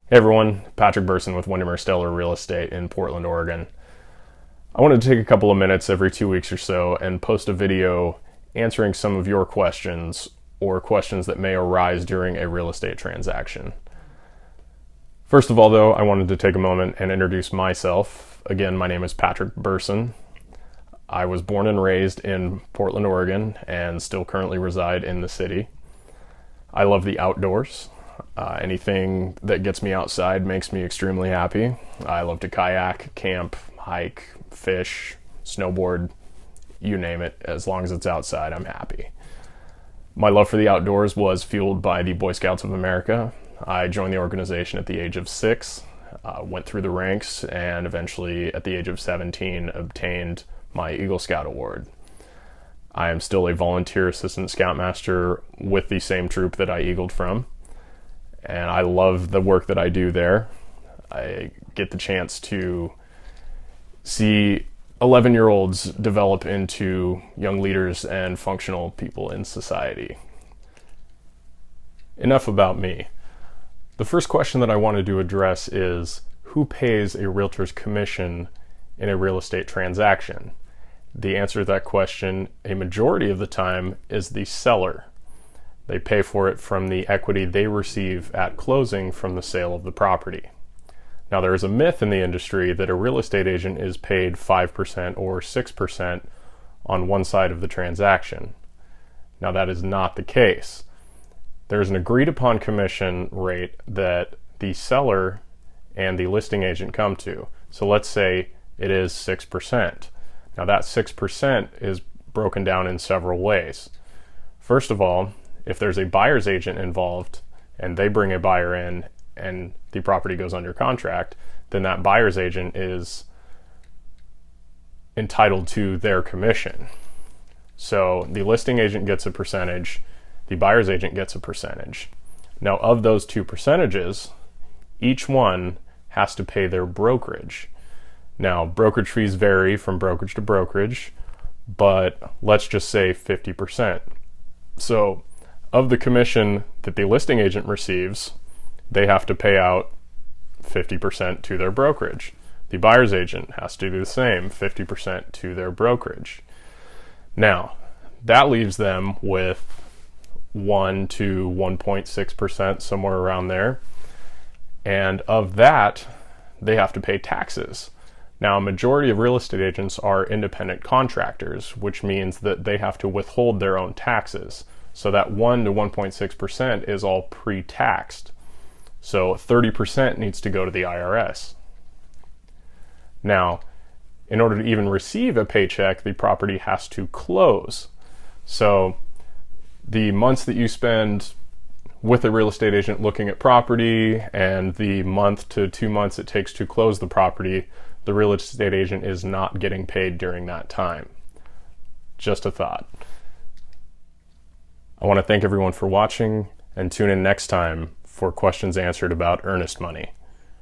Hey everyone, Patrick Burson with Windermere Real Estate in Portland, Oregon. I wanted to take a couple of minutes every 2 weeks or so and post a video answering some of your questions or questions that may arise during a real estate transaction. First of all though, I wanted to take a moment and introduce myself. Again, my name is Patrick Burson. I was born and raised in Portland, Oregon and still currently reside in the city. I love the outdoors. Anything that gets me outside makes me extremely happy. I love to kayak, camp, hike, fish, snowboard, you name it. As long as it's outside, I'm happy. My love for the outdoors was fueled by the Boy Scouts of America. I joined the organization at the age of 6, went through the ranks, and eventually at the age of 17 obtained my Eagle Scout Award. I am still a volunteer assistant scoutmaster with the same troop that I eagled from. And I love the work that I do there. I get the chance to see 11-year-olds develop into young leaders and functional people in society. Enough about me. The first question that I wanted to address is, who pays a realtor's commission in a real estate transaction? The answer to that question, a majority of the time, is the seller. They pay for it from the equity they receive at closing from the sale of the property. Now, there is a myth in the industry that a real estate agent is paid 5% or 6% on one side of the transaction. Now, that is not the case. There is an agreed upon commission rate that the seller and the listing agent come to. So let's say it is 6%. Now, that 6% is broken down in several ways. First of all, if there's a buyer's agent involved and they bring a buyer in and the property goes under contract, then that buyer's agent is entitled to their commission. So the listing agent gets a percentage, the buyer's agent gets a percentage. Now, of those two percentages, each one has to pay their brokerage. Now, brokerage fees vary from brokerage to brokerage, but let's just say 50%. So of the commission that the listing agent receives, they have to pay out 50% to their brokerage. The buyer's agent has to do the same, 50% to their brokerage. Now, that leaves them with 1 to 1.6%, somewhere around there. And of that, they have to pay taxes. Now, a majority of real estate agents are independent contractors, which means that they have to withhold their own taxes. So that 1 to 1.6% is all pre-taxed. So 30% needs to go to the IRS. Now, in order to even receive a paycheck, the property has to close. So the months that you spend with a real estate agent looking at property and the month to 2 months it takes to close the property, the real estate agent is not getting paid during that time. Just a thought. I want to thank everyone for watching and tune in next time for questions answered about earnest money.